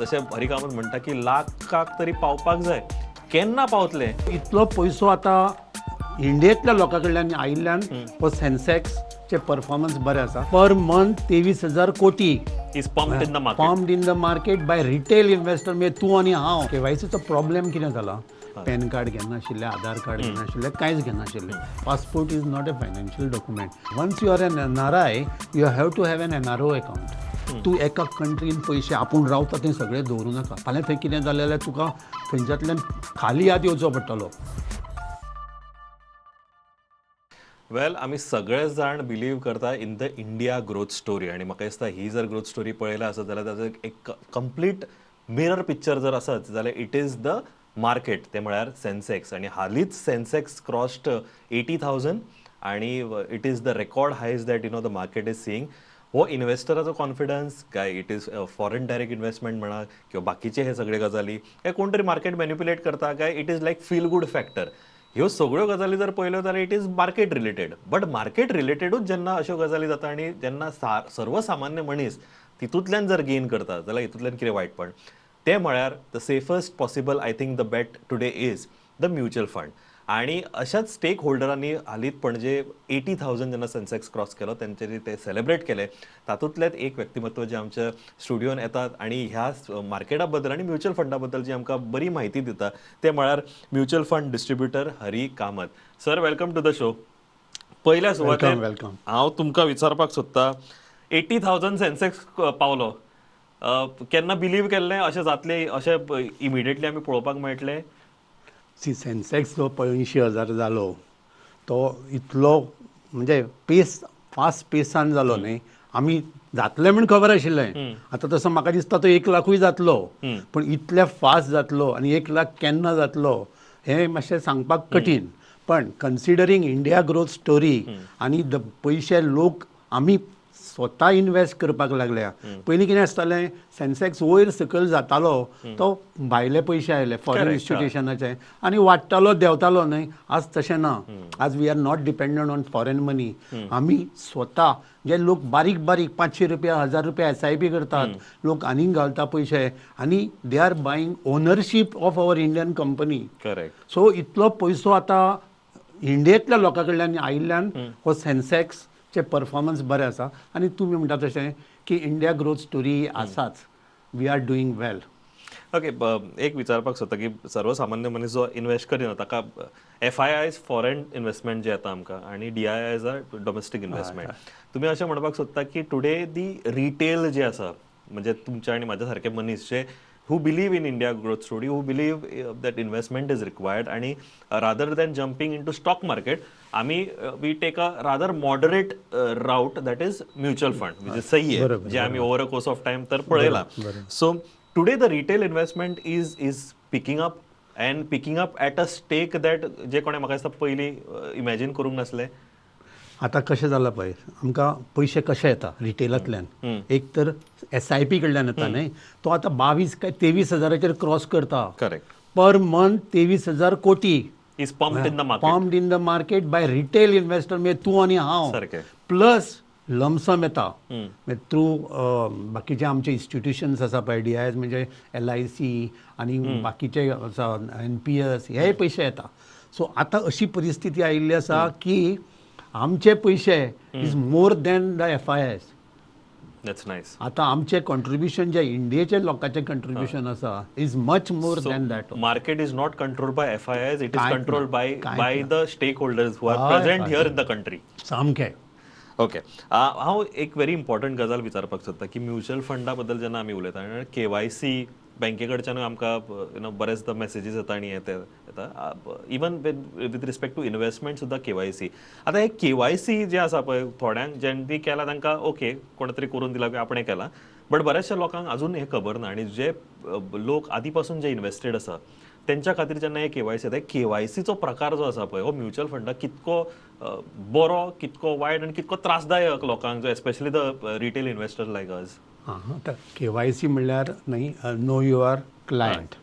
तशें हरी कामत म्हणटा की लाखाक तरी पावपाक जाय, केन्ना पावतले? इतलो पयसो आता इंडियेंतल्या लोकां कडल्यान आयिल्ल्यान हो सेन्सेक्सचे परफॉर्मन्स बरे आसा. पर मंथ 23,000 कोटी is pumped in the market. Pumped in the market by retail investor. म्हणजे तूं आनी हांव. केवायसीचो प्रॉब्लेम कितें जाला? पॅन कार्ड घेना आशिल्ले, आधार कार्ड घेना आशिल्ले, कांयच घेना आशिल्ले. Passport is not a financial document. Once you are an NRI, you have to have an NRO account. तूं एका कंट्रीन पयशे आपूण रावता थंय सगळे दवरूं नाका. फाल्यां थंय कितें जालें जाल्यार तुका थंयच्यातल्यान खाली याद येवचो पडटलो. वेल, आमी सगळे जाण बिलीव करता in the India growth story आणि म्हाका दिसता ही जर ग्रोथ स्टोरी पळयला आसत जाल्यार ताचो एक कंप्लीट मिरर पिक्चर जर आसत जाल्यार इट इज द मार्केट. ते म्हळ्यार सेन्सेक्स. आणि हालींच सेन्सेक्स क्रॉस्ड 80,000 आणि it is the record highs that the market is seeing. हो इन्व्हेस्टराचो कॉन्फिडन्स काय it is foreign direct investment म्हणा किंवा बाकीचे हे सगळे गजाली काय कोण तरी मार्केट मॅन्युप्युलेट करता काय it is like feel good factor. ह्यो सगळ्यो गजाली जर पळयल्यो जाल्यार it is market related. But market रिलेटेडूच जेन्ना अश्यो गजाली जाता आणि जेन्ना सर्वसामान्य मनीस तितूंतल्यान जर गेन करता जाल्यार हितूंतल्यान कितें वायटपण? ते म्हळ्यार the safest possible I think the bet today is the mutual fund. आणि अशाच स्टेक होल्डरांनी हालींच पणजे 80,000 जेन्ना सेन्सेक्स क्रॉस केलो तेंच्यांनी ते सेलेब्रेट केले. तातूंतलेंच एक व्यक्तिमत्व जे आमच्या स्टुडिओन येतात आणि ह्या मार्केटा बद्दल आणि म्युच्युअल फंडा बद्दल जी आमकां बरी म्हायती दिता ते म्हळ्यार mutual fund distributor Hari Kamat. Sir, welcome to the show. पयल्या सुवातेर वेलकम. हांव तुमकां विचारपाक सोदतां, 80,000 सेन्सेक्स पावलो. केन्ना बिलीव केल्लें अशें जातलें, अशें इमिडिएटली आमी पळोवपाक मेळटलें? सेन्सेक्स जो 80,000 जालो तो इतलो म्हणजे फास्ट पेसान जालो न्ही. आमी जातलें म्हण खबर आशिल्लें. आतां तसो म्हाका दिसता तो 1 लाखूय जातलो. पण इतल्या फास्ट जातलो आनी 1 लाख केन्ना जातलो हें मातशें सांगपाक कठीण. पण कन्सिडरींग इंडिया ग्रोथ स्टोरी आनी पयशे लोक आमी स्वता इन्वेस्ट करपाक लागल्या. पयलीं कितें आसतालें, सेन्सेक्स वयर सकयल जातालो तो भायले पयशे आयले फॉरेन इन्स्टिट्युशनाचे आनी वाडटालो देंवतालो न्हय. आज तशें ना. आज we are not dependent on foreign money. आमी स्वता जे लोक बारीक बारीक 500 रुपया 1000 रुपया SIP करतात, लोक आनीक घालता पयशे आणि they are buying ownership of our Indian company. Correct. So इतलो पयसो आतां इंडियेंतल्या लोकां कडल्यान आयिल्ल्यान हो सेन्सेक्स चे परफॉर्मन्स बरे आसा. आनी तुमी म्हणटा तशें की इंडिया ग्रोथ स्टोरी आसाच. We are doing well. Okay, एक विचारपाक सोदता की सर्वसामान्य मनीस जो इन्वेस्ट करिना ताका FIIs फॉरेन इन्वेस्टमेंट जे येता आमकां आणि DIIs आर डोमेस्टीक इन्वेस्टमेंट. तुमी अशें म्हणपाक सोदता की टुडे दी रिटेल जे आसा म्हणजे तुमच्या आणि म्हाज्या सारके मनीस जे who believe in India growth story, who believe that investment is required and rather than jumping into stock market, we take a rather moderate route that is mutual fund, which is sahi hai, je आम्ही over a course of time तर पळयला. So today the retail investment is picking up and picking up at a stake that जे कोणे म्हाका दिसता पयलीं imagine करूंक नासले. आतां कशें जालां पळय, आमकां पयशे कशे येता रिटेलांतल्यान. एक तर SIP कडल्यान येता न्हय. तो आतां 22 काय 23,000 क्रॉस करता. करेक्ट. पर मंथ 23,000 कोटी is pumped in the market. Pumped in the market by retail investor. म्हणजे तूं आनी हांव. सारकें. प्लस लमसम येता थ्रू बाकीचे आमचे इन्स्टिट्युशन्स आसा पळय, DIIs म्हणजे LIC आनी बाकीचे आसा NPS, हे पयशे येता. सो आतां अशी परिस्थिती आयिल्ली आसा की आमचे पयशे is more than the FIIs. That's nice. आतां आमचे कॉन्ट्रिब्युशन जे इंडियेचे लोकांचे कॉन्ट्रिब्युशन आसा is much more than that. Market is not controlled by FIIs, it is controlled by the stakeholders who are present here in the country. सामकें. Okay, हांव एक very important गजाल विचारपाक सोदता की म्युच्युअल फंडा बद्दल जेन्ना आमी उलयता KYC बँके कडच्यान आमकां बरेचदा मेसेजीस येता आनी येता even with respect to investment सुद्दां KYC. आतां हे KYC जे आसा पळय थोड्यांक ज्यांनी केला तांकां ओके कोण तरी करून दिला की आपणें केला. बट बऱ्याचशा लोकांक अजून हे खबर ना आणि जे लोक आदी पासून जे इन्वेस्टेड आसा त्यांच्या खातीर जेन्ना हे KYC येता, KYCचो प्रकार जो आसा पळय हो म्युच्युअल फंडाक कितको बरो, कितको वायट आनी कितको त्रासदायक लोकांक, एस्पेशली द रिटेल इन्वेस्टर लायक अस? आतां KYC म्हणल्यार न्हय, नो युअर क्लायंट.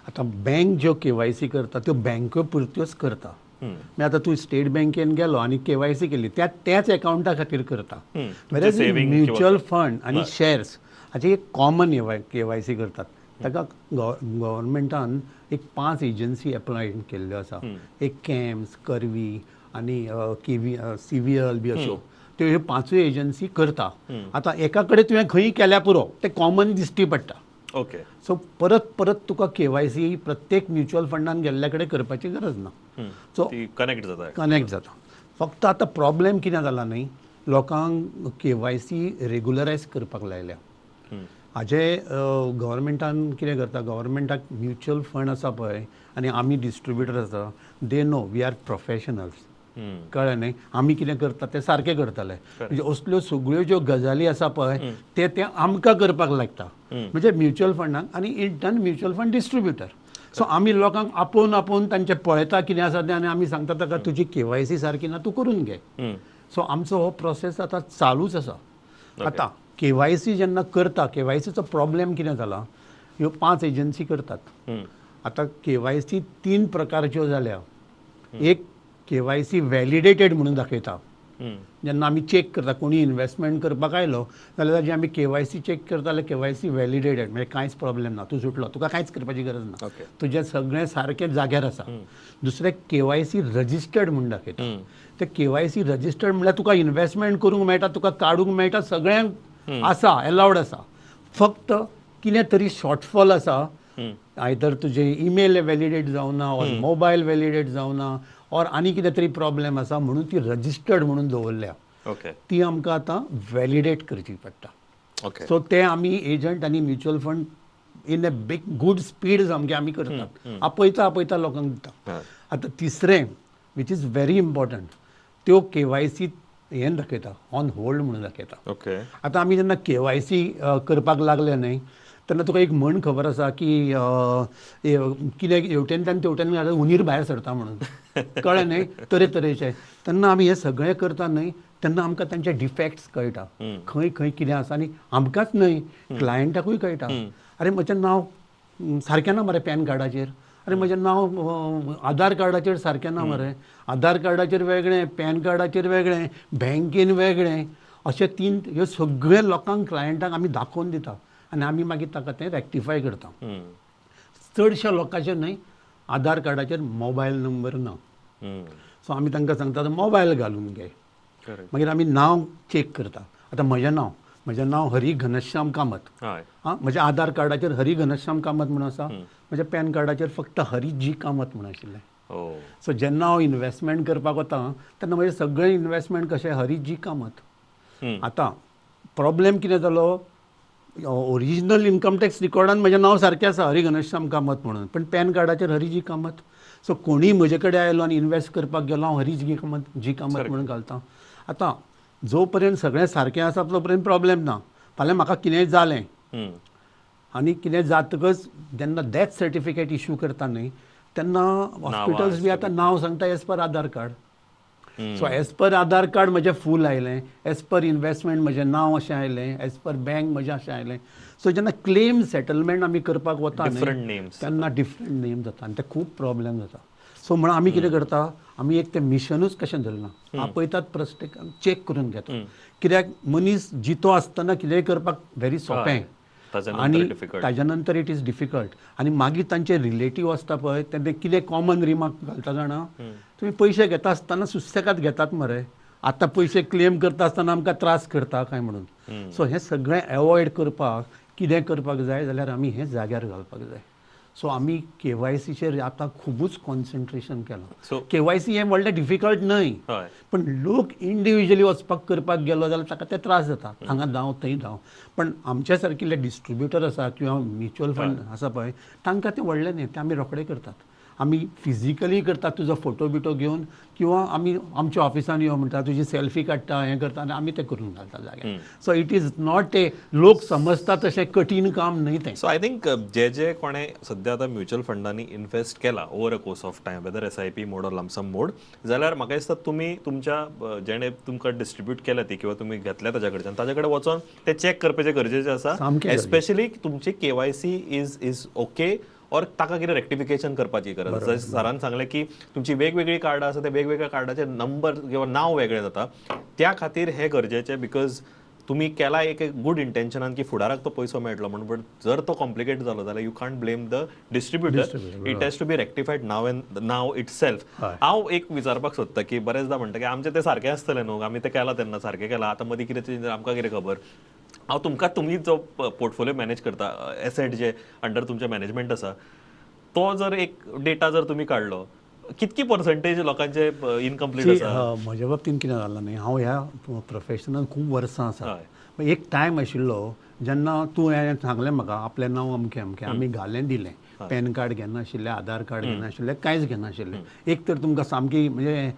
आतां बँक ज्यो KYC करता त्यो बँको पुरत्योच करता. म्हणजे आतां तूं स्टेट बँकेन गेलो आनी KYC केली त्याच अकाउंटा खातीर करता. म्युच्युअल फंड आनी शेअर्स हाची एक कॉमन KYC करतात. ताका गव्हर्मेंटान एक 5 एजन्सी अपॉयंट केल्ल्यो आसा. एक कॅम्स, करवी आनी CVL बी अश्यो. त्यो ह्यो 5 एजन्सी करता. आतां एका कडेन तुवें खंय केल्या पुरो तें कॉमन दिश्टी पडटा. ओके. सो परत परत तुका KYC प्रत्येक म्युच्युअल फंडान गेल्ल्या कडेन करपाची गरज ना. सो ती कनेक्ट जाता. कनेक्ट जाता. फक्त आतां प्रॉब्लेम कितें जाला न्ही, लोकांक KYC रेगुलरायज करपाक लायल्या. हाजे गव्हर्मेंटान कितें करता, गव्हर्मेंटाक म्युच्युअल फंड आसा पळय आनी आमी डिस्ट्रिब्युटर आसा, they know we are professionals. कळ्ळें न्ही, आमी कितें करता तें सारकें करतले. म्हणजे असल्यो सगळ्यो ज्यो गजाली आसा पळय ते आमकां करपाक लागता. म्हणजे म्युच्युअल फंडाक आनी in turn mutual fund distributor. So आमी लोकांक आपोवन तांचे पळयता कितें आसा तें आनी आमी सांगता ताका तुजी KYC सारकी ना, तूं करून घे. सो आमचो हो प्रोसेस आतां चालूच आसा. आतां KYC जेन्ना करता, KYCचो प्रॉब्लेम कितें जाला, ह्यो 5 एजन्सी करतात. आतां KYC 3 प्रकारच्यो जाल्या. एक KYC वॅलिडेटेड म्हणून दाखयता. जेन्ना आमी चेक करता, कोणी इन्वेस्टमेंट करपाक आयलो जाल्यार ताजी आमी KYC चेक करता जाल्यार KYC वॅलिडेटेड, म्हणजे कांयच प्रॉब्लेम ना, तूं सुटलो, तुका कांयच करपाची गरज ना, तुजें सगळें सारकें जाग्यार आसा. दुसरें KYC रजिस्टर्ड म्हणून दाखयता. ते KYC रजिस्टर्ड म्हणल्यार तुका इन्वेस्टमेंट करूंक मेळटा, तुका काडूंक मेळटा, सगळें आसा, एलावड आसा. फक्त कितें तरी शॉर्टफॉल आसा, आयदर तुजें ईमेल वॅलिडेट जावना, ऑर मोबायल वॅलिडेट जावना, ऑर आनी कितें तरी प्रॉब्लेम आसा म्हणून ती रजिस्टर्ड म्हणून दवरल्या. ती आमकां आतां वॅलिडेट करची पडटा. सो ते आमी एजंट आनी mutual fund in a big good speed सामकें आमी करतात. आपयता लोकांक दिता. आतां तिसरें वीच इज व्हेरी इम्पॉर्टंट, त्यो KYC हें दाखयता, ऑन होल्ड म्हणून दाखयता. आतां आमी जेन्ना KYC करपाक लागले न्ही, तेन्ना तुका एक म्हण खबर आसा की कितें हेवटेनच्यान तेवटेन उंदीर भायर सरता म्हणून. कळ्ळें न्ही, तरेतरेचे. तेन्ना आमी हें सगळें करता न्ही, तेन्ना आमकां तांचे डिफेक्ट्स कळटा, खंय खंय कितें आसा. आनी आमकांच न्ही, क्लायंटाकूय कळटा. अरे म्हजें नांव सारकें ना मरे पॅन कार्डाचेर, अरे म्हजें नांव आधार कार्डाचेर सारकें ना मरे, आधार कार्डाचेर वेगळें, पॅन कार्डाचेर वेगळें, बँकेन वेगळें, अशें 3 ह्यो सगळ्या लोकांक क्लायंटाक आमी दाखोवन दिता आनी आमी मागीर ताका तें रॅक्टिफाय करता. चडशा लोकांचेर न्ही आधार कार्डाचेर मोबायल नंबर ना. सो आमी तांकां सांगता मोबायल घालून घे. मागीर आमी नांव चेक करता. आतां म्हजें नांव हरी घनश्याम कामत. म्हज्या आधार कार्डाचेर हरी घनश्याम कामत म्हणून आसा, म्हज्या पॅन कार्डाचेर फक्त हरी जी कामत म्हणून आशिल्लें. सो जेन्ना हांव इन्वेस्टमेंट करपाक वता तेन्ना म्हजें सगळें इन्वेस्टमेंट कशें हरी जी कामत. आतां प्रॉब्लेम कितें जालो, ओरिजिनल इन्कम टॅक्स रिकॉर्डान म्हजें नांव सारकें आसा हरी घनश्याम कामत म्हणून, पण पॅन कार्डाचेर हरी जी कामत. सो कोणीय म्हजे कडेन आयलो आनी इन्वेस्ट करपाक गेलो, हांव हरी जी कामत म्हणून घालता. आतां जो पर्यंत सगळें सारकें आसा तो पर्यंत प्रॉब्लेम ना. फाल्यां म्हाका कितेंय जालें आनी कितें जातकच जेन्ना डॅथ सर्टिफिकेट इश्यू करता न्ही, तेन्ना हॉस्पिटल्स बी आतां नांव सांगता एज पर आधार कार्ड. सो एज पर आधार कार्ड म्हजें फूल आयलें, एज पर इन्वेस्टमेंट म्हजें नांव अशें आयलें, एज पर बँक म्हजें अशें आयलें. सो जेन्ना क्लेम सेटलमेंट आमी करपाक वता न्ही, तेन्ना डिफरंट नेम जाता आनी ते खूब प्रॉब्लेम जाता. सो म्हणून आमी कितें करता, आमी एक तें मिशनूच कशें धरना, आपयतात प्रत्येकाक चेक करून घेता. कित्याक मनीस जितो आसतना कितेंय करपाक व्हेरी सोंपें आनी ताज्या नंतर इट इज डिफिकल्ट. आनी मागीर तांचे रिलेटीव आसता पळय तेन्ना कितें कॉमन रिमार्क घालता जाणा, तुमी पयशे घेता आसतना सुसेगाद घेतात मरे, आतां पयशे क्लेम करता आसतना आमकां त्रास करता काय म्हणून. सो हें सगळें एवॉयड करपाक कितें करपाक जाय जाल्यार आमी हें जाग्यार घालपाक जाय. सो आमी KYCचेर आतां खुबूच कॉन्सन्ट्रेशन केलां. KYC हें व्हडलें डिफिकल्ट न्हय, पण लोक इंडिविज्युअली वचपाक करपाक गेलो जाल्यार ताका ते त्रास जाता, हांगा धांव थंय धांव. पण आमच्या सारकिल्ले डिस्ट्रिब्युटर आसा किंवा म्युच्युअल फंड आसा पळय, तांकां तें व्हडलें न्ही, तें आमी रोखडे करतात. आमी फिजिकली करतात तुजो फोटो बिटो घेवन, किंवा आमी आमच्या ऑफिसान यो म्हणटा, तुजी सेल्फी काडटा, हें करता आनी आमी तें करून घालता जाग्यार. So it is not a लोक समजता तशें कठीण काम न्हय तें. सो आय थिंक जे कोणें सद्या आतां म्युच्युअल फंडांनी इन्वेस्ट केला over a course of time, whether SIP mode or lump sum mode, जाल्यार म्हाका दिसता तुमी तुमच्या जेणे तुमकां डिस्ट्रिब्यूट केल्या ती किंवा तुमी घेतल्या ताच्या कडच्यान, ताचे कडेन वचून ते चेक करपाचें गरजेचें आसा. एस्पेशली तुमची KYC इज ओके और ताका कितें रेक्टिफिकेशन करपाची गरज आसा. जशें सरान सांगलें की तुमची वेगवेगळी कार्डां आसा, ते वेगवेगळ्या कार्डाचे नंबर किंवा नांव वेगळें जाता, त्या खातीर हें गरजेचें. बिकॉज तुम्ही केला एक गुड इंटेन्शनान की फुडाराक तो पयसो मेळटलो म्हणून, बट जर तो कॉम्प्लिकेट जालो जाल्यार you can't blame the distributor. It has to be rectified now itself. हांव एक विचारपाक सोदता की बरेचदा म्हणटा की आमचें तें सारकें आसतलें न्हू, आमी तें केलां तेन्ना सारकें केलां, आतां मदीं कितें चेंज आमकां कितें खबर. हांव तुमकां तुमी जो पोर्टफोलियो मॅनेज करता, एसेट जे अंडर तुमचे मॅनेजमेंट आसा, तो जर एक डेटा जर तुम्ही काढलो, कितकी पर्संटेज लोकांचे इनकम्प्लीट आसा? म्हज्या बाबतींत कितें जालां न्ही, हांव ह्या प्रोफेशनान खूब वर्सां आसा. एक टायम आशिल्लो जेन्ना तूं हें सांगलें म्हाका आपलें नांव अमकें अमकें, आमी घालें दिलें. पॅन कार्ड घेनाशिल्ले, आधार कार्ड घेनाशिल्ले, कांयच घेनाशिल्लें. एक तर तुमकां सामकी म्हणजे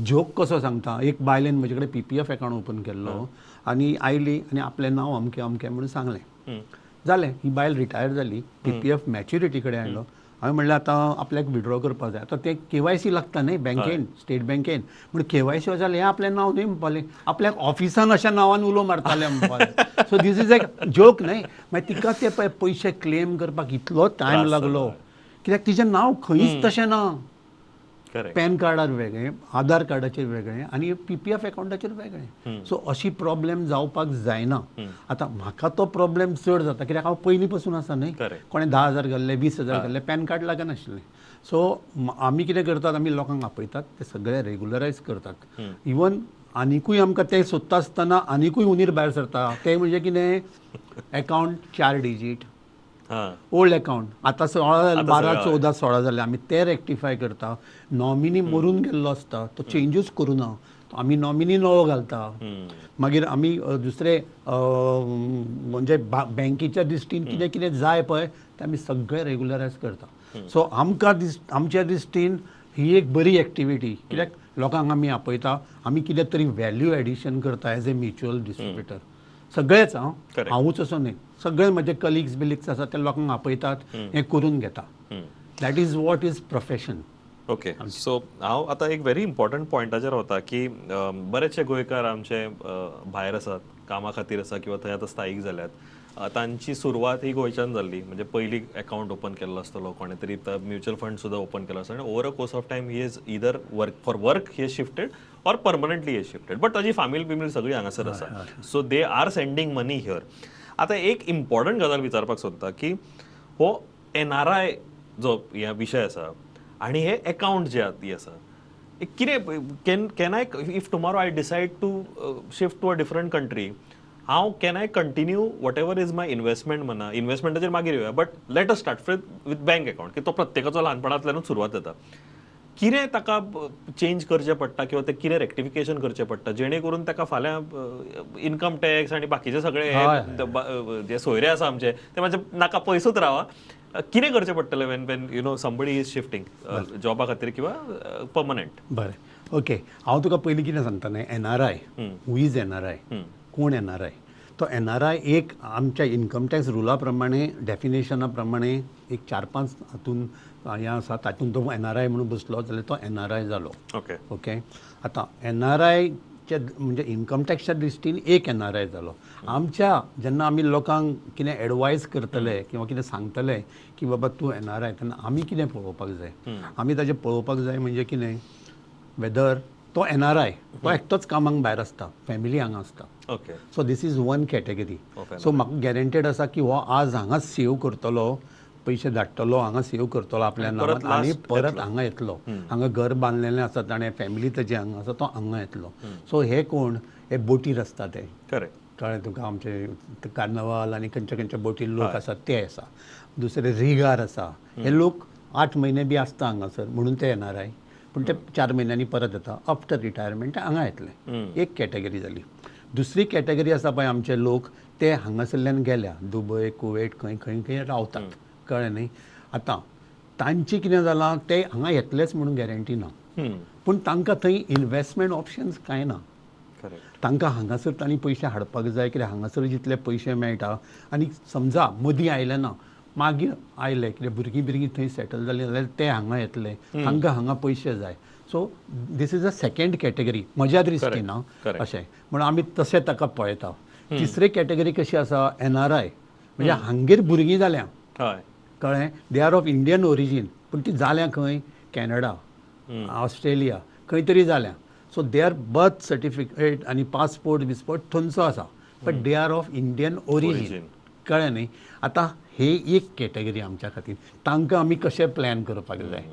जोक कसो सांगता, एक बायलेन म्हजे कडेन PPF अकावंट ओपन केल्लो आनी आयली आनी आपलें नांव अमकें अमकें म्हणून सांगलें. जालें, ही बायल रिटायर जाली, PPF मॅच्युरिटी कडेन आयलो. हांवें म्हणलें आतां आपल्याक विड्रॉ करपाक जाय. आतां तें KYC लागता न्ही बँकेन, स्टेट बँकेन. म्हणून KYC जालें, हें आपलें नांव न्ही म्हणपालें, आपल्याक ऑफिसान अशा नांवान उलो मारताले म्हणपालें. सो दीस इज एक जोक न्ही. मागीर तिका ते पयशे क्लेम करपाक इतलो टायम लागलो, कित्याक तिचें नांव खंयच तशें ना. पॅन कार्डार वेगळें, आधार कार्डाचेर वेगळें आनी PPF अकावंटाचेर वेगळें. सो अशी प्रॉब्लेम जावपाक जायना. आतां म्हाका तो प्रॉब्लेम चड जाता कित्याक हांव पयलीं पासून आसा न्ही. कोणें 10,000 घाल्ले, 20,000 घाल्ले, पॅन कार्ड लागनाशिल्लें. सो आमी कितें करतात, आमी लोकांक आपयतात, ते सगळे रेगुलरायज करतात. इवन आनिकूय आमकां ते सोदता आसतना आनिकूय उंदीर भायर सरता. ते म्हणजे कितें, अकावंट 4 डिजीट, ओल्ड अकावंट, आतां 12, 14, 16 जाले, आमी ते रेक्टिफाय करता. नॉमिनी मरून गेल्लो आसता, तो चेंजूच करूं ना, आमी नॉमिनी नवो घालता. मागीर आमी दुसरे म्हणजे बँकेच्या दृश्टीन कितें कितें जाय पळय तें आमी सगळें रेगुलरायज करता. सो आमच्या दृश्टीन ही एक बरी एक्टिविटी, कित्याक लोकांक आमी आपयता, आमी कितें तरी व्हॅल्यू एडिशन करता एज ए म्युच्युअल डिस्ट्रिब्युटर. सगळेच हांवूच असो न्ही, सगळे म्हजे कलिग्स बिलिग्स आसा ते लोकांक आपयतात, हें करून घेता. That is what is profession. Okay, so हांव आतां एक व्हेरी इम्पॉर्टंट पॉयंटाचेर वता की बरेचशे गोंयकार आमचे भायर आसात, कामा खातीर आसा किंवा थंय आतां स्थायीक जाल्यात. तांची सुरवात ही गोंयच्यान जाल्ली, म्हणजे पयलीं अकावंट ओपन केल्लो आसतलो, कोणें तरी म्युच्युअल फंड सुद्दां ओपन केलो आसता, आनी over a course of time he is either work he is shifted or permanently is shifted. But ताजी फॅमिली बिमिली सगळी हांगासर आसा, so they are sending money here. आतां एक इम्पॉर्टंट गजाल विचारपाक सोदता की हो NRI जो ह्या विशय आसा आनी हे अकावंट जे आसा, कितें can I, if tomorrow I decide to shift to a different country, हांव can I continue whatever is my investment म्हणा, इन्वेस्टमेंटाचेर मागीर येवया, but let us start with bank account, की तो प्रत्येकाचो ल्हानपणांतल्यानूच सुरवात जाता. कितें ताका चेंज करचें पडटा किंवा ते कितें रेक्टिफिकेशन करचें पडटा जेणे करून ताका फाल्यां इन्कम टॅक्स आनी बाकीचे सगळे जे सोयरे आसा आमचे ते म्हणजे नाका पयसूच रावा, कितें करचें पडटलें when you know somebody is shifting जॉबा खातीर किंवा परमनंट? बरें, ओके, हांव तुका पयलीं कितें सांगता न्ही, NRI, हू इज NRI, कोण NRI? तो NRI एक आमच्या इन्कम टॅक्स रुला प्रमाणे, डेफिनेशना प्रमाणे एक 4-5 हातून हें आसा, तातूंत तो NRI म्हणून बसलो जाल्यार तो NRI जालो. ओके, आतां NRI म्हणजे इन्कम टॅक्सच्या दृश्टीन एक NRI जालो. आमच्या जेन्ना आमी लोकांक कितें एडवायज करतले किंवा कितें सांगतले की बाबा तूं NRI, तेन्ना आमी कितें पळोवपाक जाय? आमी ताजें पळोवपाक जाय म्हणजे कितें, वेदर तो NRI तो एकटोच कामाक भायर आसता, फॅमिली हांगा आसता. Okay, so this is one category. सो म्हाका गॅरंटेड आसा की हो आज हांगाच सेव करतलो, पयशे धाडटलो, हांगा सेव करतलो आपल्या नांवान आनी परत हांगा येतलो. हांगा घर बांदलेलें आसा, ताणें फॅमिली ताची हांगा आसा, तो हांगा येतलो. सो हे कोण, हे बोटीर आसता ते, कळ्ळें तुका, आमचे कार्नावाल आनी खंयच्या खंयच्या बोटीर लोक आसात ते आसा. दुसरे रिगार आसा, हे लोक 8 म्हयने बी आसता हांगासर म्हणून ते NRI, पूण ते 4 म्हयन्यांनी परत येता, आफ्टर रिटायरमेंट हांगा येतले. एक कॅटेगरी जाली. दुसरी कॅटेगरी आसा पळय आमचे लोक, ते हांगासरल्यान गेल्या दुबय, कुवेट, खंय खंय खंय रावतात, कळ्ळें न्ही. आतां तांचें कितें जालां, ते हांगा येतलेच म्हणून गॅरंटी ना, पूण तांकां थंय इन्वेस्टमेंट ऑप्शन्स कांय ना. तांकां हांगासर तांणी पयशे हाडपाक जाय, कित्याक हांगासर जितले पयशे मेळटा, आनी समजा मदीं आयले ना, मागीर आयले कितें भुरगीं थंय सेटल जालीं जाल्यार ते हांगा येतले, तांकां हांगा पयशे जाय. So this is a second category म्हज्या दृश्टीन अशें म्हणून आमी तशें ताका पळयता. तिसरी कॅटेगरी कशी आसा, NRI म्हणजे हांगेर भुरगीं जाल्या, कळ्ळें, दे आर ऑफ इंडियन ओरिजीन, पूण ती जाल्या खंय, कॅनडा, ऑस्ट्रेलिया, खंय तरी जाल्या. सो देर बर्थ सर्टिफिकेट आनी पासपोर्ट बिसपोर्ट थंयचो आसा, but they are of Indian origin. कळ्ळें न्ही. आतां हे एक कॅटेगरी आमच्या खातीर. तांकां आमी कशें प्लॅन करपाक जाय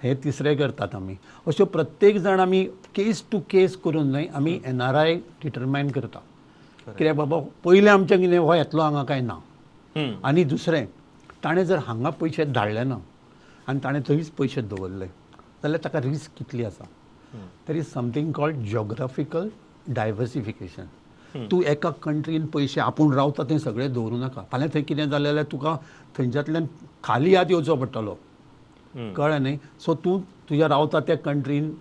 हे तिसरें करतात आमी. अश्यो प्रत्येक जाण आमी केस टू केस करून न्हय आमी NRI डिटरमायन करता. कित्याक बाबा पयलें आमचें कितें हो येतलो हांगा काय ना. आनी दुसरें ताणें जर हांगा पयशे धाडले ना आनी ताणें थंयच पयशे दवरले जाल्यार ताका रिस्क कितली आसा. There is something called geographical diversification. तूं एका कंट्रीन पयशे आपूण रावता थंय सगळे दवरूं नाका. फाल्यां थंय कितें जालें जाल्यार तुका थंयच्यातल्यान खाली हात येवचो पडटलो. कळ्ळें न्ही. सो तूं तुज्या रावता त्या कंट्रीन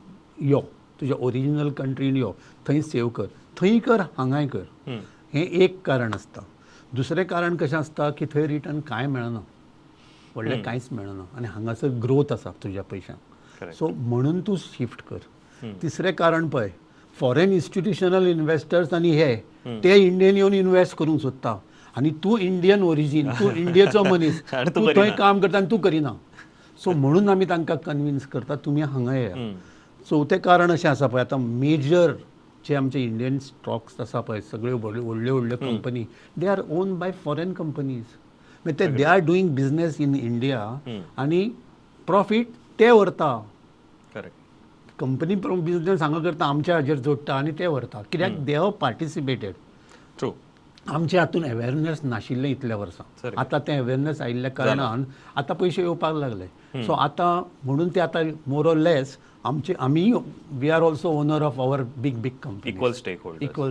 यो, तुज्या ओरिजिनल कंट्रीन यो, थंय सेव कर, थंय कर हांगाय कर. हें एक कारण आसता. दुसरें कारण कशें आसता की थंय रिटर्न कांय मेळना, व्हडलें कांयच मेळना आनी हांगासर ग्रोथ आसा तुज्या पयशांक. सो म्हणून तूं शिफ्ट कर. तिसरें कारण पळय, फॉरेन इन्स्टिट्युशनल इन्व्हेस्टर्स आनी हे ते इंडियन येवन इन्वेस्ट करूंक सोदता आनी तूं इंडियन ओरिजीन, तूं इंडियेचो मनीस, तूं थंय काम करता आनी तूं करिना. सो म्हणून आमी तांकां कन्विन्स करता तुमी हांगा येया. चवथें कारण अशें आसा पळय, आतां मेजर जे आमचे इंडियन स्टॉक्स आसा पळय सगळ्यो व्हडल्यो व्हडल्यो company they our own by foreign companies. मागीर ते they are doing business in India आनी प्रॉफीट ते व्हरता. कंपनी बिजनेस हांगा करता, आमच्या हाजेर जोडटा आनी ते व्हरता. कित्याक दे हॅव पार्टिसिपेटेड. ट्रू. आमच्या हातून अवेरनेस नाशिल्लें इतल्या वर्सां. आतां तें अवेरनेस आयिल्ल्या कारणान आतां पयशे येवपाक लागले. सो आतां म्हणून ते आतां मोर ऑर लेस आमी we are also owner of our big company. Equal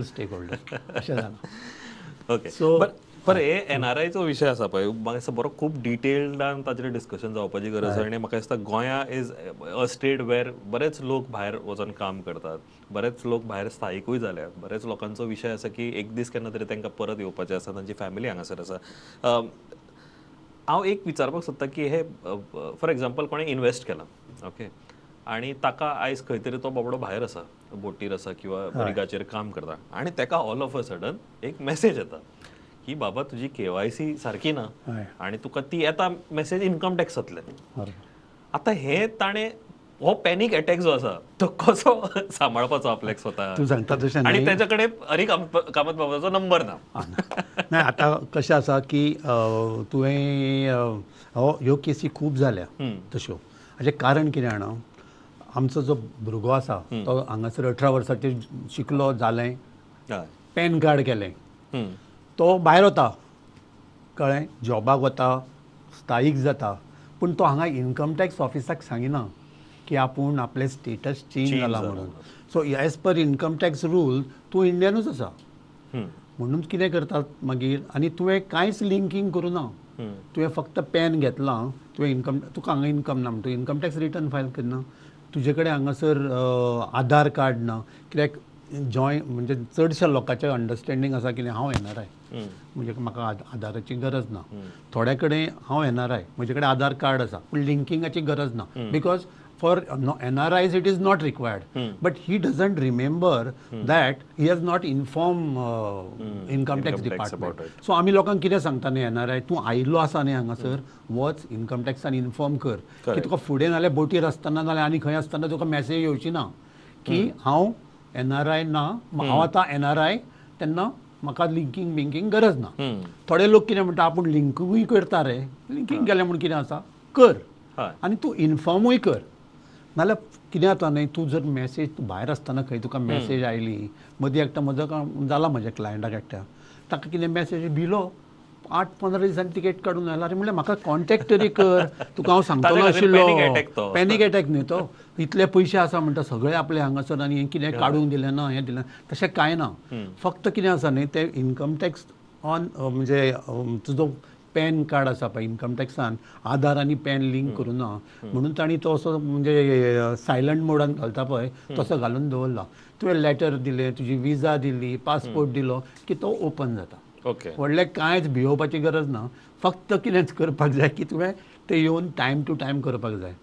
stakeholder अशें जालां. ओके. सो पर हे NRIचो विशय आसा पळय, म्हाका दिसता बरो खूब डिटेल्डान ताचेर डिस्कशन जावपाची गरज आसा. आनी म्हाका दिसता गोंया इज अ स्टेट वेर बरेच लोक भायर वचून काम करतात, बरेच लोक भायर स्थायिकूय जाल्यात, बरेच लोकांचो विशय आसा की एक दीस केन्ना तरी तांकां परत येवपाचें आसा, तांची फॅमिली हांगासर आसा. हांव एक विचारपाक सोदतां की हे फॉर एग्जाम्पल कोणें इन्वेस्ट केलां, ओके, आनी ताका आयज खंय तरी तो बाबडो भायर आसा, बोटीर आसा किंवा रिगाचेर काम करता आनी ताका ऑल ऑफ अ सडन एक मेसेज येता की बाबा तुजी KYC सारकी ना आनी तुका ती येता मेसेज इन्कम टॅक्सांतल्यान. आतां हे ताणें हो पॅनीक अटॅक जो आसा तो कसो सांबाळपाचो आपल्याक स्वता. तूं सांगता तशें आनी तेच्या कडेन हरी कामत बाबाचो नंबर ना. नाही, आतां कशें आसा की तुवें ह्यो केसी खूब जाल्या तश्यो. हाजें कारण कितें जाणा, आमचो जो भुरगो आसा तो हांगासर 18 वर्साचेर शिकलो, जालें, पॅन कार्ड केलें, तो भायर वता, कळ्ळें, जॉबाक वता, स्थायीक जाता, पूण तो हांगा इन्कम टॅक्स ऑफिसाक सांगिना की आपूण आपलें स्टेटस चेंज जाला म्हणून. So as per income tax rule तूं इंडियनूच आसा. म्हणून कितें करतात मागीर, आनी तुवें कांयच लिंकींग करूं ना, तुवें फक्त पॅन घेतलां, तुवें तुका हांगा इन्कम ना म्हणून तूं इन्कम टॅक्स रिटर्न फायल करना, तुजे कडेन हांगासर आधार कार्ड ना. कित्याक म्हणजे चडशा लोकांचें अंडरस्टँडींग आसा की हांव NRI म्हणजे म्हाका आधाराची गरज ना. थोड्या कडेन हांव NRI म्हजे कडेन आधार कार्ड आसा पूण लिंकिंगाची गरज ना, because for NRIs it is not required. But he doesn't remember that he has not inform income tax department. So आमी लोकांक कितें सांगता न्ही, NRI तूं आयिल्लो आसा न्ही हांगासर, वच इन्कम टॅक्सान इन्फॉर्म कर की तुका फुडें नाल्यार बोटीर आसतना नाल्यार आनी खंय आसतना तुका मॅसेज येवची ना की हांव NRI ना, हांव आतां NRI, तेन्ना म्हाका लिंकींग गरज ना. थोडे लोक कितें म्हणटा, आपूण लिंकूय करता रे, लिंकींग केलें म्हूण कितें आसा, कर आनी तूं इन्फॉर्मूय कर. नाल्यार कितें जाता न्ही, तूं जर मॅसेज तूं भायर आसतना खंय तुका मॅसेज आयली, मदीं एकटा म्हजो जाला म्हज्या क्लायंटाक एकट्या, ताका कितें मॅसेज भिलो, 8-15 दिसांनी तिकेट काडून आयला. अरे म्हणलें म्हाका कॉन्टॅक्ट तरी कर, तुका हांव सांगतलो आशिल्लो. पॅनीक अटॅक न्ही तो, इतले पयशे आसा म्हणटा सगळे आपले हांगासर आनी हें कितें काडूंक दिलें ना, हें दिलें, तशें कांय ना. फक्त कितें आसा न्ही, ते इन्कम टॅक्स ऑन म्हणजे तुजो पॅन कार्ड आसा पळय, इन्कम टॅक्सान आधार आनी पॅन लिंक करूं ना म्हणून तांणी तो असो म्हणजे सायलंट मोडान घालता पळय तसो घालून दवरला. तुवें लॅटर दिलें, तुजी विजा दिली, पासपोर्ट दिलो की तो ओपन जाता. व्हडलें कांयच भिवपाची गरज ना. फक्त कितेंच करपाक जाय की तुवें ते येवन टायम टू टायम करपाक जाय.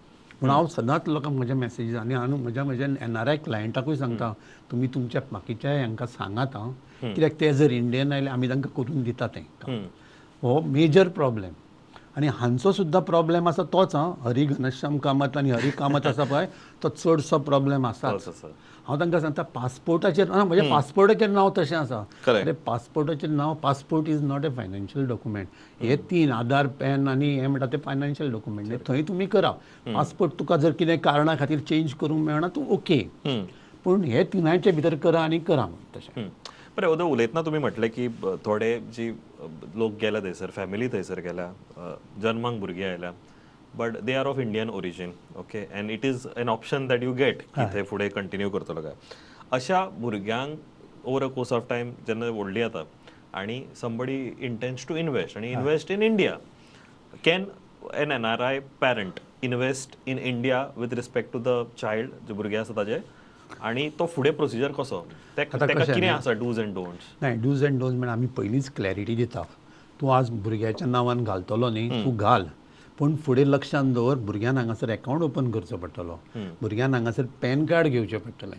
पूण हांव सदांच लोकांक म्हज्या मॅसेजीस आनी हांव म्हज्या NRI क्लायंटाकूय सांगता, तुमी तुमच्या बाकीच्या हांकां सांगात कित्याक ते जर इंडियन आयले आमी तांकां करून दिता तें. हो मेजर प्रॉब्लेम. आनी हांचो सुद्दां प्रॉब्लेम आसा तोच हरी घनश्याम कामत आनी हरी कामत आसा पळय तो चडसो प्रॉब्लेम आसा. तोच आसा. हांव तांकां सांगता पासपोर्टाचेर म्हज्या पासपोर्टाचेर नांव तशें आसा. Correct. अरे पासपोर्टाचेर नांव passport is not a financial document. हे 3 आधार पॅन आनी हे म्हणटा ते फायनान्शियल डॉक्युमेंट थंय तुमी करा. पासपोर्ट तुका जर कितें कारणा खातीर चेंज करूंक मेळना तूं ओके, पूण हे 3 भितर करा आनी करा तशें. बरें उदय उलयतना तुमी म्हटलें की थोडे जी लोक गेल्या थंयसर फॅमिली थंयसर गेल्या जन्माक भुरगीं आयल्या but they are of Indian origin okay and it is an option that you get की थंय फुडें कंटिन्यू करतलो काय. अशा भुरग्यांक over a course of time जेन्ना व्हडली जाता आनी समबडी इंटेन्स टू इन्वेस्ट आनी invest in India can an NRI parent invest in India with respect to the child जे भुरगे आसा ताजे आनी तो फुडें प्रोसिजर कसो ताका कितें आसा डूज अँड डोंट्स. नाही डूज अँड डोंट्स म्हणजे आमी पयलींच क्लॅरिटी दिता. तूं आज भुरग्याच्या नांवान घालतलो न्ही तूं घाल, पूण फुडें लक्षांत दवर भुरग्यान हांगासर अकावंट ओपन करचो पडटलो. भुरग्यान हांगासर पॅन कार्ड घेवचें पडटलें.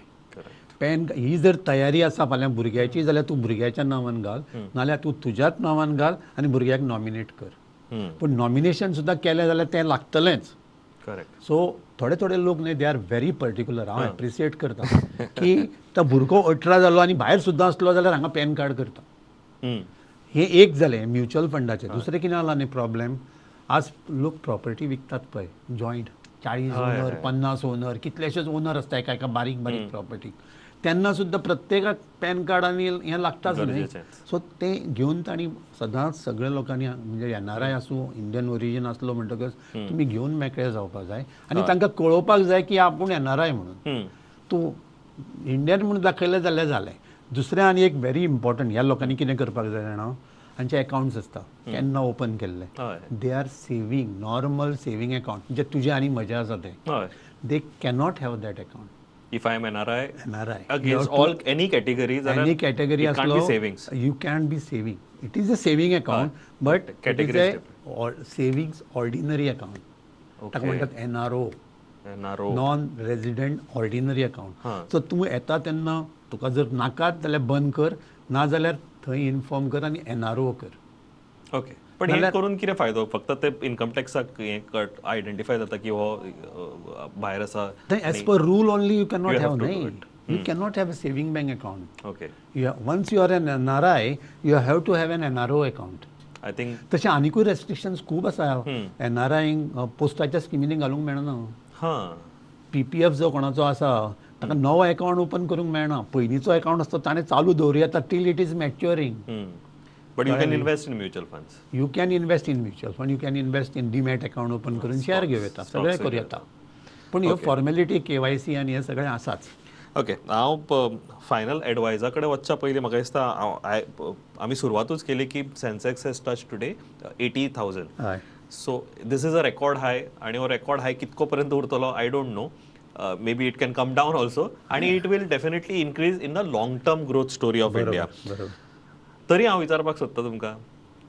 पॅन ही जर तयारी आसा फाल्यां भुरग्याची जाल्यार तूं भुरग्याच्या नांवान घाल, नाल्यार तूं तुज्याच नांवान घाल आनी भुरग्याक नॉमिनेट कर. पूण नॉमिनेशन सुद्दां केलें जाल्यार तें लागतलेंच. करेक्ट. सो थोडे लोक न्ही दे आर व्हेरी पर्टिक्युलर. हांव एप्रिसिएट करता की तो भुरगो 18 जालो आनी भायर सुद्दां आसलो जाल्यार हांगा पॅन कार्ड करता. हे एक जालें म्युच्युअल फंडाचें. दुसरें कितें जाला न्ही प्रॉब्लेम, आज लोक प्रॉपर्टी विकतात पळय जॉयंट 40 ओनर 50 ओनर कितलेशेच ओनर आसता एका बारीक बारीक प्रॉपर्टीक, तेन्ना सुद्दां प्रत्येकाक पॅन कार्ड आनी हें लागताच न्ही. सो तें घेवन तांणी सदांच सगळ्या लोकांनी म्हणजे NRI आसूं इंडियन ओरिजीन आसलो म्हणटकच तुमी घेवन मेकळे जावपाक जाय आनी तांकां कळोवपाक जाय की आपूण NRI म्हणून. तूं इंडियन म्हणून दाखयलें जाल्यार जालें. दुसरें आनी एक व्हेरी इम्पॉर्टंट ह्या लोकांनी कितें करपाक जाय जाणा, हांचे अकावंट्स आसता केन्ना ओपन केल्ले they are saving normal saving account म्हणजे तुजें आनी म्हजें आसा तें दे cannot have that account. If I am NRI, NRI against any category, any category it can't be savings. You can't be saving. It is a saving account, but category it is a savings ordinary account. ताका म्हणटात NRO, non resident ordinary account. So तूं येता तेन्ना तुका जर नाकात जाल्यार बंद कर, ना जाल्यार थंय इन्फॉर्म कर आनी NRO कर. ओके. पण हे करून कितें फायदो? फक्त ते इन्कम टॅक्साक आयडेंटिफाय जाता की हो भायर आसा. As per rule only you cannot have न्ही. You cannot have a saving bank account. Okay. Once you are an NRI you have to have an NRO account. I think तशें आनिकूय restrictions खूब आसा. NRIंक पोस्टाच्या स्किमींनी घालूंक मेळना. PPF जो कोणाचो आसा ताका नवो अकाउंट ओपन करूंक मेळना. पयलींचो अकाउंट आसता ताणें चालू दवरूं येता till it is maturing. But you can invest in mutual funds. You can invest in mutual fund. You can invest in demat account open करून शेअर घेवं येता. सगळें करूं येता. पूण ह्यो फॉर्मेलिटी KYC आनी हे सगळें आसाच. ओके. हांव फायनल एडवायजा कडेन वचच्या पयलीं म्हाका दिसता आमी सुरवातूच केली की सेन्सेक्स हॅज टच टुडे 80,000. हय. So this is a record high आनी हो रेकॉर्ड हाय कितको पर्यंत उरतलो I don't know. May be it can come down also आनी it will definitely increase in the long term growth story of India. तरी हांव विचारपाक सोदता तुमकां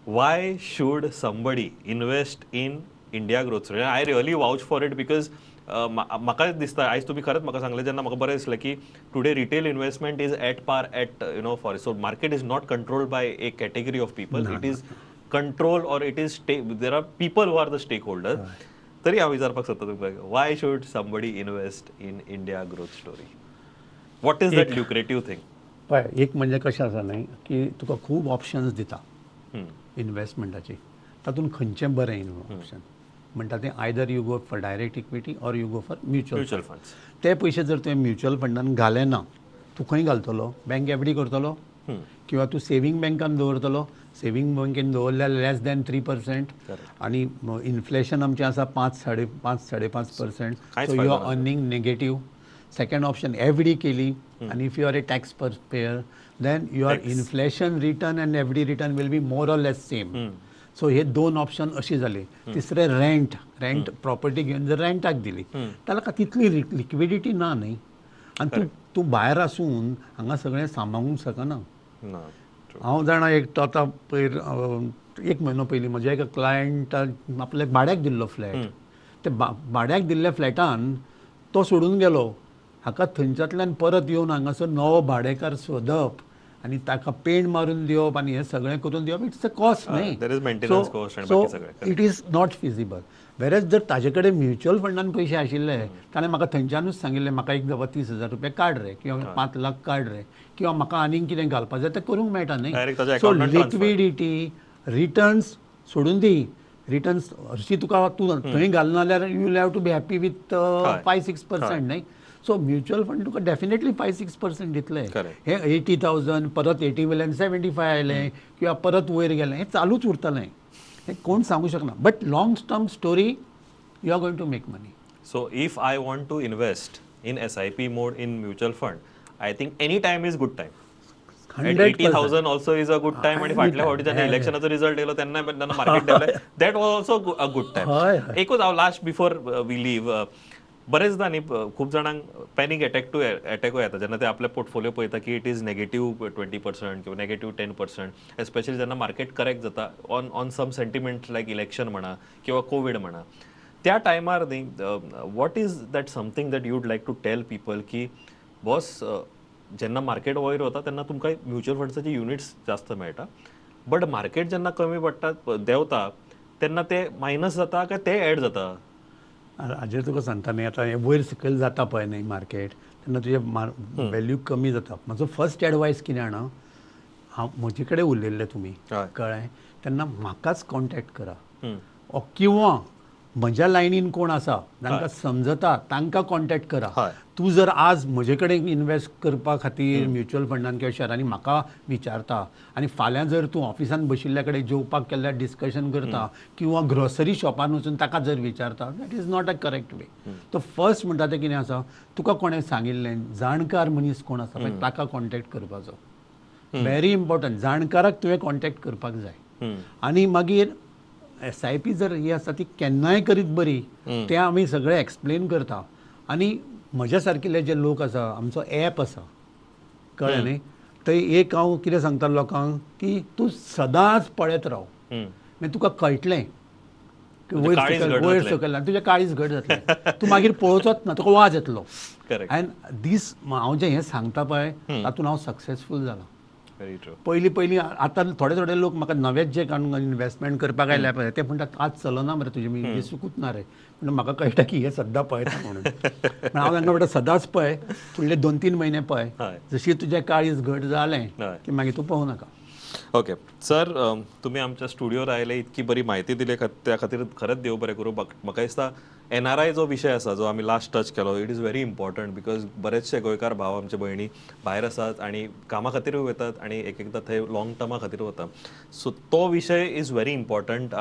why should somebody invest in India growth story. I really vouch for it because म्हाका दिसता आयज तुमी खरेंच म्हाका सांगलें जेन्ना म्हाका बरें दिसलें की today retail investment is at par at for so market is not controlled by a category of people. It is control or it is there are people who are the stake holder. तरी हांव विचारपाक सोदता तुमकां why should somebody invest in India growth story. What is that lucrative thing? पळय एक म्हणजे कशें आसा न्ही की तुका खूब ऑप्शन्स दिता इन्वेस्टमेंटाची. तातूंत खंयचें बरें ऑप्शन म्हणटा तें either you go for direct equity or you go for mutual funds. ते पयशे जर तुवें म्युच्युअल फंडान घाले ना तूं खंय घालतलो? बँक FD करतलो किंवा तू सेविंग बँकान दवरतलो? सेविंग बँकेन दवरल्यार लेस दॅन 3% आनी इन्फ्लेशन आमचें आसा 5-5.5%. So you are earning negative. Second option FD केली आणि if you are a tax payer then your inflation return and FD return will be more or less same. So हे 2 option अशी जाली. तिसरें rent property घेवन जर रेंटाक दिली ताका तितली लिक्विडिटी ना न्ही आनी तूं भायर आसून हांगा सगळें सांबाळूंक शकना. हांव जाणा एक तो आतां पयर 1 म्हयनो पयलीं म्हज्या एका क्लायंटान आपल्याक भाड्याक दिल्लो फ्लॅट. ते भाड्याक दिल्ल्या फ्लॅटान तो सोडून गेलो. हाका थंयच्यातल्यान परत येवन हांगासर नवो भाडेकार सोदप आनी ताका पेंट मारून दिवप आनी हें सगळें करून दिवप इट्स अ कॉस्ट न्ही there is maintenance cost and बाकी सगळें. It is not feasible whereas जर ताजे कडेन म्युच्युअल फंडान पयशे आशिल्ले ताणें म्हाका थंयच्यानूच सांगिल्लें म्हाका एक 30,000 रुपया काड रे किंवा 5 लाख काड रे किंवा म्हाका आनीक कितें घालपाक जाय तें करूंक मेळटा न्ही Direct ताच्या सो account transfer. लिक्विडिटी रिटर्न्स सोडून दी रिटर्न्स हरशीं तुका तूं थंय घालना जाल्यार you will have to be happy with 5-6% न्ही सो म्युच्युअल फंड तुका डेफिनेटली 5-6% दितले Correct. हे 80,000 परत 80 वयल्यान 75 आयलें किंवा परत वयर गेलें हें चालूच उरतलें हें कोण सांगू शकना but long term story you are going to make money So if I want to invest in SIP mode in mutual fund, I think any time is good time. At 80,000 also is a good time. आणि फाटल्या फावटी जेन्ना इलेक्शनाचो result येयलो तेन्ना market develop that was also a good time. हय, एकूच हांव last before we leave बरेचदा न्ही खूब जाणांक पॅनीक अटॅकूय येता जेन्ना ते आपले पोर्टफोलियो पळयता की इट इज नेगेटीव 20% किंवा नेगेटीव 10%, एस्पेशली जेन्ना मार्केट करेक्ट जाता on some sentiment like election म्हणा किंवा कोवीड म्हणा त्या टायमार न्ही what is that something that you'd like to tell people की बॉस जेन्ना मार्केट वयर वता तेन्ना तुमकां म्युच्युअल फंड्साचे युनिट्स जास्त मेळटा बट मार्केट जेन्ना कमी पडटा देंवता तेन्ना ते मायनस जाता काय ते एड जाता. हाजेर तुका सांगता न्ही आतां हें वयर सकयल जाता पळय न्ही मार्केट तेन्ना तुजें व्हॅल्यू कमी जाता म्हजो फर्स्ट एडवायस कितें जाणा हांव म्हजे कडेन उलयल्ले तुमी हय. कळ्ळें तेन्ना म्हाकाच कॉन्टॅक्ट करा किंवा म्हज्या लायनीन कोण आसा तांकां समजता तांकां कॉन्टॅक्ट करा हय. तूं जर आज म्हजे कडेन इन्वेस्ट करपा खातीर म्युच्युअल फंडान किंवा शॅरांनी म्हाका विचारता आनी फाल्यां जर तूं ऑफिसान बशिल्ल्या कडेन जेवपाक केल्यार डिस्कशन करता किंवा ग्रोसरी शॉपान वचून ताका जर विचारता that is not a correct way. तो फर्स्ट म्हणटा तें कितें आसा तुका कोणें सांगिल्लें जाणकार मनीस कोण आसा पळय ताका कॉन्टॅक्ट करपाचो व्हेरी इम्पॉर्टंट जाणकाराक तुवें कॉन्टॅक्ट करपाक जाय आनी मागीर SIP जर ही आसा ती केन्नाय करीत बरी तें आमी सगळें एक्सप्लेन करता आनी म्हज्या सारकिल्ले जे लोक आसा आमचो ॲप आसा कळ्ळें न्ही थंय एक हांव कितें सांगता लोकांक की तूं सदांच पळयत राव मागीर तुका कळटलें की वयर सकयल तुजें काळीज घट जातलें तूं मागीर पळोवचोच ना तुका वाज येतलो एन्ड दीस हांव जें हें सांगता पळय तातूंत हांव सक्सेसफूल जालां. Very true. पयलीं आतां थोडे लोक म्हाका नवेच जे इन्वेस्टमेंट करपाक आयल्या पळय ते म्हणटात आज चलना मरे तुजें म्हणजे चुकूच ना रे म्हणून म्हाका कळटा की हे सद्दां पळयता म्हणून पण हांव तांकां म्हणटा सदांच पळय फुडले 2-3 म्हयने पळय जशी तुजें काळीज घट जालें की मागीर तूं पळोवं नाका. ओके सर तुम्ही आमच्या स्टुडिओर आयले इतकी बरी माहिती दिली त्या खातीर खरेंच देव बरें करूं. म्हाका दिसता NRI जो विशय आसा जो आमी लास्ट टच केलो it is very important because बरेचशे गोंयकार भाव आमचे भयणी भायर आसात आनी कामा खातीरूय वतात आनी एक एकदां थंय लॉंग टर्मा खातीर वता सो तो विशय इज व्हेरी इम्पॉर्टंट.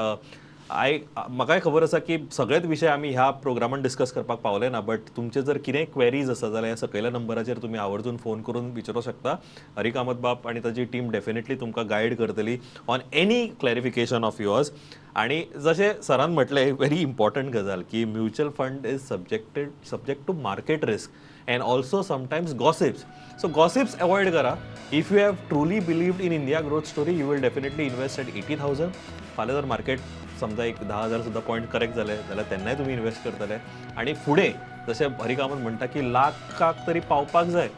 म्हाकाय खबर आसा की सगळेच विशय आमी ह्या प्रोग्रामान डिस्कस करपाक पावले ना बट तुमचे जर कितेंय क्वेरीज आसा जाल्यार ह्या सकयल्या नंबराचेर तुमी आवर्जून फोन करून विचारूं शकता. हरी कामत बाब आनी ताची टीम डेफिनेटली तुमकां गायड करतली on any clarification of yours. आणि जशें सरान म्हटलें व्हेरी इम्पॉर्टंट गजाल की mutual fund is subject to market risk and also sometimes gossips. So gossips avoid करा. If you have truly believed in India growth story you will definitely invest at 80,000. फाल्यां जर market समजा एक 10,000 सुद्धा point correct जाले जाल्यार तेन्नाय तुम्ही इन्वेस्ट करतले आणि फुडें जशें हरी कामत म्हणटा की लाखाक तरी पावपाक जाय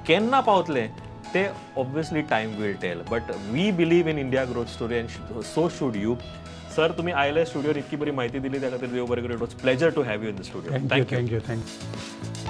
केन्ना पावतले ते obviously time will tell but we believe in India growth story and so should you. Sir तुम्ही आयले स्टुडिओर इतकी बरी माहिती दिली त्या खातीर देव बरें करूं. It was pleasure to have you in the studio. Thank you.